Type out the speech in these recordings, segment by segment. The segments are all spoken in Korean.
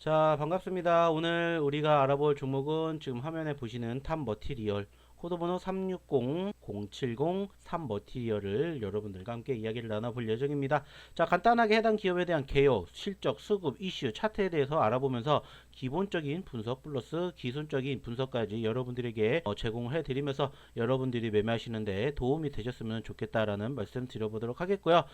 자, 반갑습니다. 오늘 우리가 알아볼 종목은 지금 화면에 보시는 탑머티리얼 코드번호 360070 탑머티리얼을 여러분들과 함께 이야기를 나눠볼 예정입니다. 자, 간단하게 해당 기업에 대한 개요, 실적, 수급, 이슈, 차트에 대해서 알아보면서 기본적인 분석 플러스 기술적인 분석까지 여러분들에게 제공을 해드리면서 여러분들이 매매하시는데 도움이 되셨으면 좋겠다라는 말씀 드려보도록 하겠고요.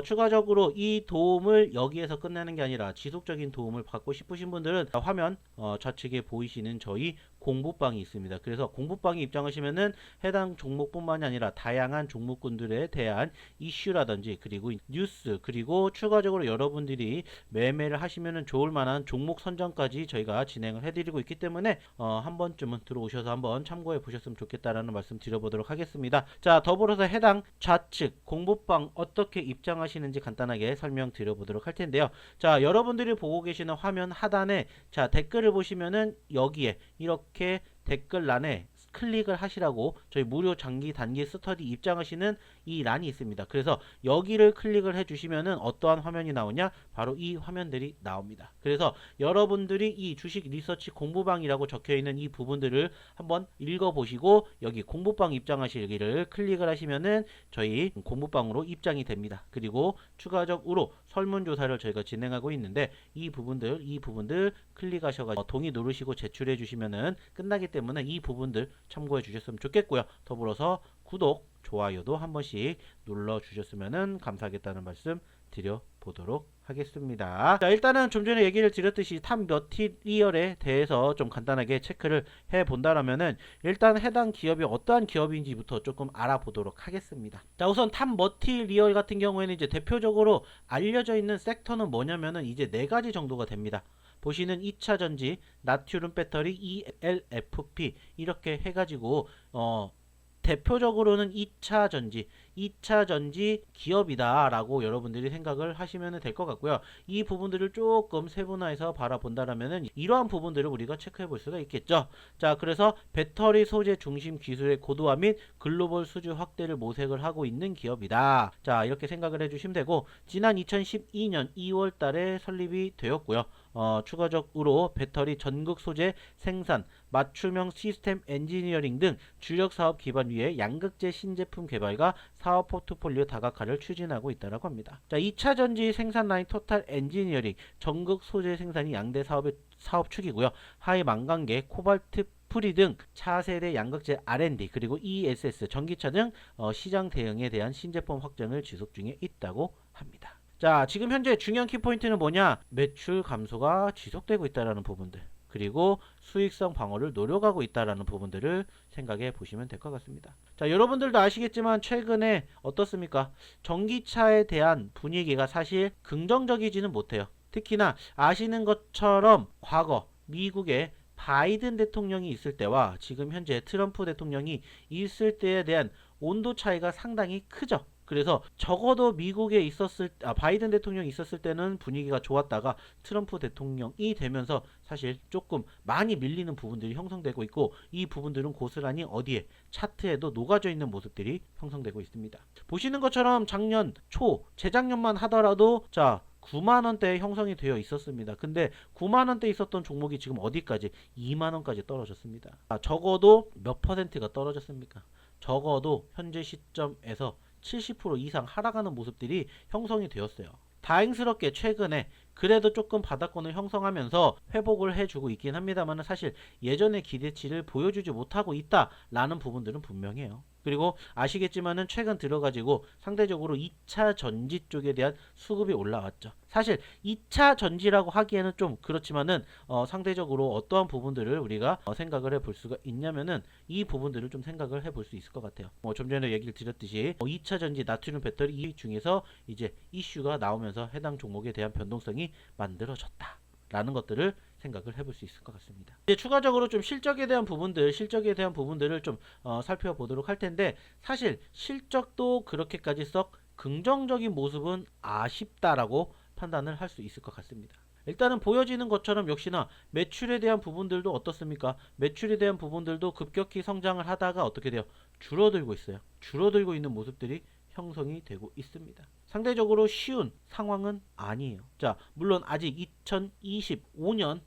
추가적으로 이 도움을 여기에서 끝내는 게 아니라 지속적인 도움을 받고 싶으신 분들은 화면 좌측에 보이시는 저희 공부방이 있습니다. 그래서 공부방에 입장하시면은 해당 종목뿐만이 아니라 다양한 종목군들에 대한 이슈라든지 그리고 뉴스 그리고 추가적으로 여러분들이 매매를 하시면은 좋을 만한 종목 선정까지 저희가 진행을 해드리고 있기 때문에 한 번쯤은 들어오셔서 한번 참고해 보셨으면 좋겠다라는 말씀 드려보도록 하겠습니다. 자, 더불어서 해당 좌측 공부방 어떻게 입장하시는지 간단하게 설명드려보도록 할 텐데요. 자, 여러분들이 보고 계시는 화면 하단에 자 댓글을 보시면은 여기에 이렇게 댓글란에 클릭을 하시라고 저희 무료 장기 단기 스터디 입장하시는 이 란이 있습니다. 그래서 여기를 클릭을 해주시면은 어떠한 화면이 나오냐? 바로 이 화면들이 나옵니다. 그래서 여러분들이 이 주식 리서치 공부방이라고 적혀있는 이 부분들을 한번 읽어보시고 여기 공부방 입장하시기를 클릭을 하시면은 저희 공부방으로 입장이 됩니다. 그리고 추가적으로 설문조사를 저희가 진행하고 있는데 이 부분들 클릭하셔가지고 동의 누르시고 제출해 주시면은 끝나기 때문에 이 부분들 참고해 주셨으면 좋겠고요. 더불어서 구독, 좋아요도 한 번씩 눌러 주셨으면 감사하겠다는 말씀 드려보도록 하겠습니다. 자, 일단은 좀 전에 얘기를 드렸듯이 탑머티리얼에 대해서 좀 간단하게 체크를 해 본다라면은 일단 해당 기업이 어떠한 기업인지부터 조금 알아보도록 하겠습니다. 자, 우선 탑머티리얼 같은 경우에는 이제 대표적으로 알려져 있는 섹터는 뭐냐면은 이제 네 가지 정도가 됩니다. 보시는 2차 전지, 나트륨 배터리, ELFP 이렇게 해가지고 대표적으로는 2차 전지 기업이다라고 여러분들이 생각을 하시면 될 것 같고요. 이 부분들을 조금 세분화해서 바라본다라면은 이러한 부분들을 우리가 체크해 볼 수가 있겠죠. 자, 그래서 배터리 소재 중심 기술의 고도화 및 글로벌 수주 확대를 모색을 하고 있는 기업이다. 자, 이렇게 생각을 해주시면 되고 지난 2012년 2월 달에 설립이 되었고요. 추가적으로 배터리 전극 소재 생산, 맞춤형 시스템 엔지니어링 등 주력 사업 기반 위에 양극재 신제품 개발과 사업 포트폴리오 다각화를 추진하고 있다고 합니다. 자, 2차 전지 생산 라인 토탈 엔지니어링, 전극 소재 생산이 양대 사업 축이고요. 하이 망간계, 코발트 프리 등 차세대 양극재 R&D 그리고 ESS, 전기차 등 시장 대응에 대한 신제품 확장을 지속 중에 있다고 합니다. 자, 지금 현재 중요한 키포인트는 뭐냐? 매출 감소가 지속되고 있다는 부분들 그리고 수익성 방어를 노려가고 있다는 부분들을 생각해 보시면 될 것 같습니다. 자, 여러분들도 아시겠지만 최근에 어떻습니까? 전기차에 대한 분위기가 사실 긍정적이지는 못해요. 특히나 아시는 것처럼 과거 미국의 바이든 대통령이 있을 때와 지금 현재 트럼프 대통령이 있을 때에 대한 온도 차이가 상당히 크죠. 그래서 적어도 미국에 바이든 대통령이 있었을 때는 분위기가 좋았다가 트럼프 대통령이 되면서 사실 조금 많이 밀리는 부분들이 형성되고 있고 이 부분들은 고스란히 어디에 차트에도 녹아져 있는 모습들이 형성되고 있습니다. 보시는 것처럼 작년 초, 재작년만 하더라도 자 9만원대에 형성이 되어 있었습니다. 근데 9만원대 있었던 종목이 지금 어디까지? 2만원까지 떨어졌습니다. 적어도 몇 퍼센트가 떨어졌습니까? 적어도 현재 시점에서 70% 이상 하락하는 모습들이 형성이 되었어요. 다행스럽게 최근에 그래도 조금 바닥권을 형성하면서 회복을 해주고 있긴 합니다만 사실 예전의 기대치를 보여주지 못하고 있다라는 부분들은 분명해요. 그리고 아시겠지만은 최근 들어가지고 상대적으로 2차 전지 쪽에 대한 수급이 올라왔죠. 사실 2차 전지라고 하기에는 좀 그렇지만은 상대적으로 어떠한 부분들을 우리가 생각을 해볼 수가 있냐면은 이 부분들을 좀 생각을 해볼 수 있을 것 같아요. 좀 전에 얘기를 드렸듯이 2차 전지 나트륨 배터리 이 중에서 이제 이슈가 나오면서 해당 종목에 대한 변동성이 만들어졌다라는 것들을 생각을 해볼 수 있을 것 같습니다. 이제 추가적으로 좀 실적에 대한 부분들을 좀 살펴보도록 할 텐데 사실 실적도 그렇게까지 썩 긍정적인 모습은 아쉽다라고 판단을 할 수 있을 것 같습니다. 일단은 보여지는 것처럼 역시나 매출에 대한 부분들도 어떻습니까? 매출에 대한 부분들도 급격히 성장을 하다가 어떻게 돼요? 줄어들고 있어요. 줄어들고 있는 모습들이 형성이 되고 있습니다. 상대적으로 쉬운 상황은 아니에요. 자, 물론 아직 2025년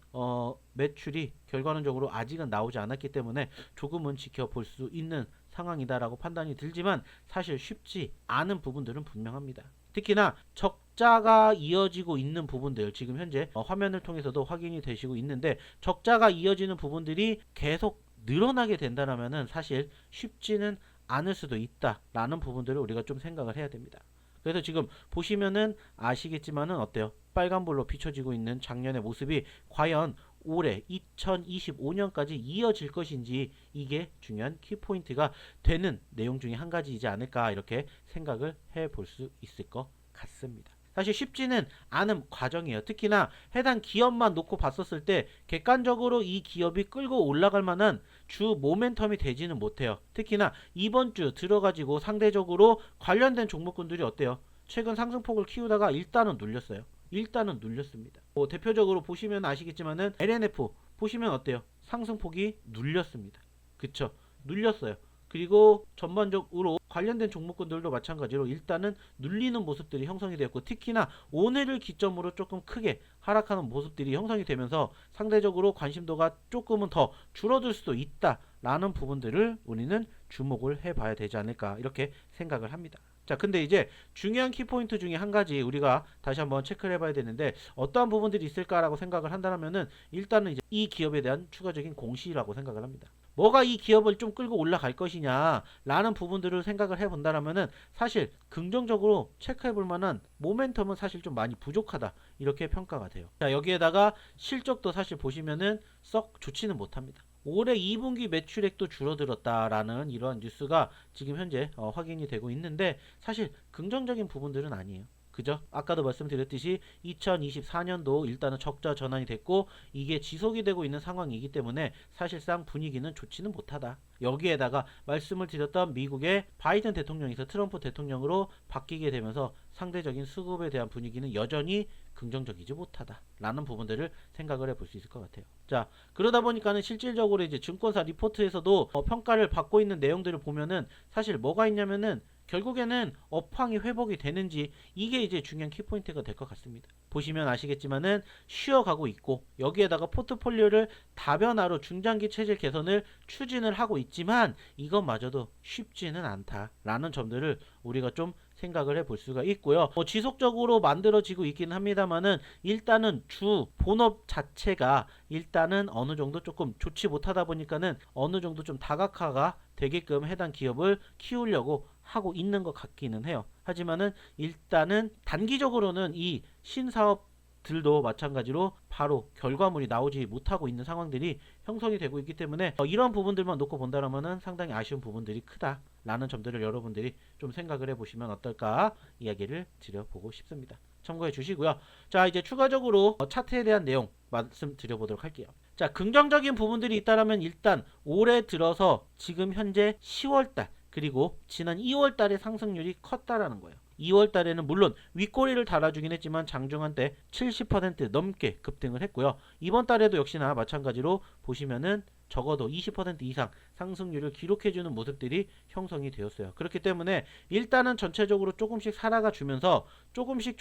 매출이 결과론적으로 아직은 나오지 않았기 때문에 조금은 지켜볼 수 있는 상황이다라고 판단이 들지만 사실 쉽지 않은 부분들은 분명합니다. 특히나 적자가 이어지고 있는 부분들 지금 현재 화면을 통해서도 확인이 되시고 있는데 적자가 이어지는 부분들이 계속 늘어나게 된다면은 사실 쉽지는 않을 수도 있다라는 부분들을 우리가 좀 생각을 해야 됩니다. 그래서 지금 보시면은 아시겠지만은 어때요? 빨간불로 비춰지고 있는 작년의 모습이 과연 올해 2025년까지 이어질 것인지 이게 중요한 키포인트가 되는 내용 중에 한 가지이지 않을까 이렇게 생각을 해볼 수 있을 것 같습니다. 사실 쉽지는 않은 과정이에요. 특히나 해당 기업만 놓고 봤었을 때 객관적으로 이 기업이 끌고 올라갈 만한 주 모멘텀이 되지는 못해요. 특히나 이번 주 들어가지고 상대적으로 관련된 종목군들이 어때요? 최근 상승폭을 키우다가 일단은 눌렸어요. 일단은 눌렸습니다. 대표적으로 보시면 아시겠지만은 LNF 보시면 어때요? 상승폭이 눌렸습니다. 그쵸? 눌렸어요. 그리고 전반적으로 관련된 종목군들도 마찬가지로 일단은 눌리는 모습들이 형성이 되었고 특히나 오늘을 기점으로 조금 크게 하락하는 모습들이 형성이 되면서 상대적으로 관심도가 조금은 더 줄어들 수도 있다라는 부분들을 우리는 주목을 해봐야 되지 않을까 이렇게 생각을 합니다. 자, 근데 이제 중요한 키포인트 중에 한 가지 우리가 다시 한번 체크를 해봐야 되는데 어떠한 부분들이 있을까라고 생각을 한다면은 일단은 이제 이 기업에 대한 추가적인 공시라고 생각을 합니다. 뭐가 이 기업을 좀 끌고 올라갈 것이냐 라는 부분들을 생각을 해본다라면은 사실 긍정적으로 체크해볼 만한 모멘텀은 사실 좀 많이 부족하다 이렇게 평가가 돼요. 자, 여기에다가 실적도 사실 보시면은 썩 좋지는 못합니다. 올해 2분기 매출액도 줄어들었다라는 이러한 뉴스가 지금 현재 확인이 되고 있는데 사실 긍정적인 부분들은 아니에요. 그죠? 아까도 말씀드렸듯이 2024년도 일단은 적자 전환이 됐고 이게 지속이 되고 있는 상황이기 때문에 사실상 분위기는 좋지는 못하다. 여기에다가 말씀을 드렸던 미국의 바이든 대통령에서 트럼프 대통령으로 바뀌게 되면서 상대적인 수급에 대한 분위기는 여전히 긍정적이지 못하다 라는 부분들을 생각을 해볼 수 있을 것 같아요. 자, 그러다 보니까는 실질적으로 이제 증권사 리포트에서도 평가를 받고 있는 내용들을 보면은 사실 뭐가 있냐면은 결국에는 업황이 회복이 되는지 이게 이제 중요한 키포인트가 될 것 같습니다. 보시면 아시겠지만은 쉬어가고 있고 여기에다가 포트폴리오를 다변화로 중장기 체질 개선을 추진을 하고 있지만 이것마저도 쉽지는 않다라는 점들을 우리가 좀 생각을 해볼 수가 있고요. 지속적으로 만들어지고 있기는 합니다만은 일단은 주 본업 자체가 일단은 어느 정도 조금 좋지 못하다 보니까는 어느 정도 좀 다각화가 되게끔 해당 기업을 키우려고 하고 있는 것 같기는 해요. 하지만은 일단은 단기적으로는 이 신사업들도 마찬가지로 바로 결과물이 나오지 못하고 있는 상황들이 형성이 되고 있기 때문에 이런 부분들만 놓고 본다면은 상당히 아쉬운 부분들이 크다라는 점들을 여러분들이 좀 생각을 해보시면 어떨까 이야기를 드려보고 싶습니다. 참고해 주시고요. 자, 이제 추가적으로 차트에 대한 내용 말씀드려보도록 할게요. 자, 긍정적인 부분들이 있다라면 일단 올해 들어서 지금 현재 10월달 그리고 지난 2월 달에 상승률이 컸다라는 거예요. 2월 달에는 물론 윗꼬리를 달아주긴 했지만 장중한 때 70% 넘게 급등을 했고요. 이번 달에도 역시나 마찬가지로 보시면은 적어도 20% 이상 상승률을 기록해주는 모습들이 형성이 되었어요. 그렇기 때문에 일단은 전체적으로 조금씩 살아가 주면서 조금씩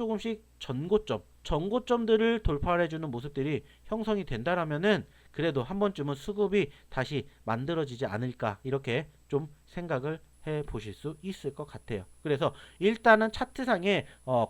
전고점들을 돌파해주는 모습들이 형성이 된다라면은 그래도 한 번쯤은 수급이 다시 만들어지지 않을까 이렇게 좀 생각을 해 보실 수 있을 것 같아요. 그래서 일단은 차트상에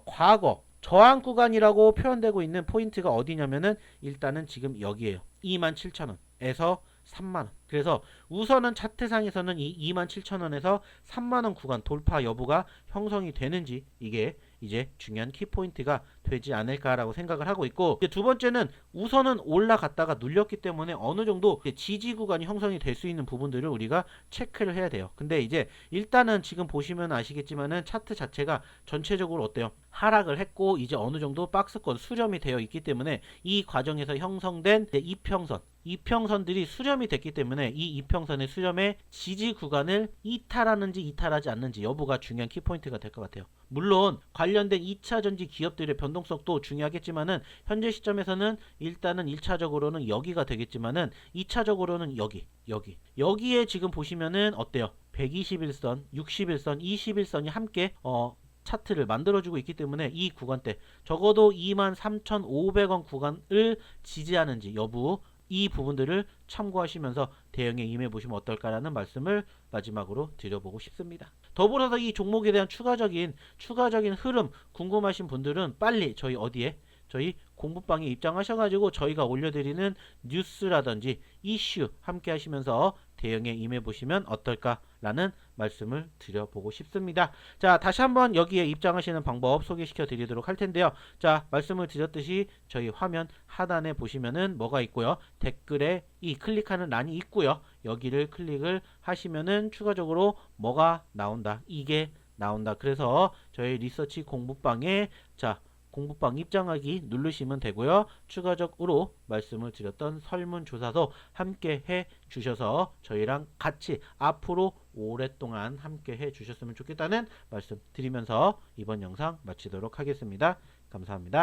과거 저항 구간이라고 표현되고 있는 포인트가 어디냐면은 일단은 지금 여기에요. 27,000원에서 3만원. 그래서 우선은 차트상에서는 이 27,000원에서 3만원 구간 돌파 여부가 형성이 되는지 이게 이제 중요한 키포인트가 되지 않을까라고 생각을 하고 있고 이제 두 번째는 우선은 올라갔다가 눌렸기 때문에 어느 정도 지지 구간이 형성이 될 수 있는 부분들을 우리가 체크를 해야 돼요. 근데 이제 일단은 지금 보시면 아시겠지만은 차트 자체가 전체적으로 어때요? 하락을 했고 이제 어느 정도 박스권 수렴이 되어 있기 때문에 이 과정에서 형성된 이평선들이 수렴이 됐기 때문에 이 이평선의 수렴의 지지 구간을 이탈하는지 이탈하지 않는지 여부가 중요한 키포인트가 될 것 같아요. 물론 관련된 2차전지 기업들의 변동성도 중요하겠지만은 현재 시점에서는 일단은 1차적으로는 여기가 되겠지만은 2차적으로는 여기에 지금 보시면은 어때요? 121선, 61선, 21선이 함께 차트를 만들어주고 있기 때문에 이 구간대 적어도 23,500원 구간을 지지하는지 여부 이 부분들을 참고하시면서 대응에 임해 보시면 어떨까라는 말씀을 마지막으로 드려보고 싶습니다. 더불어서 이 종목에 대한 추가적인 흐름 궁금하신 분들은 빨리 저희 어디에 저희 공부방에 입장하셔가지고 저희가 올려드리는 뉴스라든지 이슈 함께 하시면서 대응에 임해 보시면 어떨까라는 말씀을 드려보고 싶습니다. 자, 다시 한번 여기에 입장하시는 방법 소개시켜 드리도록 할 텐데요. 자, 말씀을 드렸듯이 저희 화면 하단에 보시면은 뭐가 있고요. 댓글에 이 클릭하는 란이 있고요. 여기를 클릭을 하시면은 추가적으로 뭐가 나온다. 이게 나온다. 그래서 저희 리서치 공부방에 자, 공부방 입장하기 누르시면 되고요. 추가적으로 말씀을 드렸던 설문조사도 함께 해 주셔서 저희랑 같이 앞으로 오랫동안 함께 해 주셨으면 좋겠다는 말씀 드리면서 이번 영상 마치도록 하겠습니다. 감사합니다.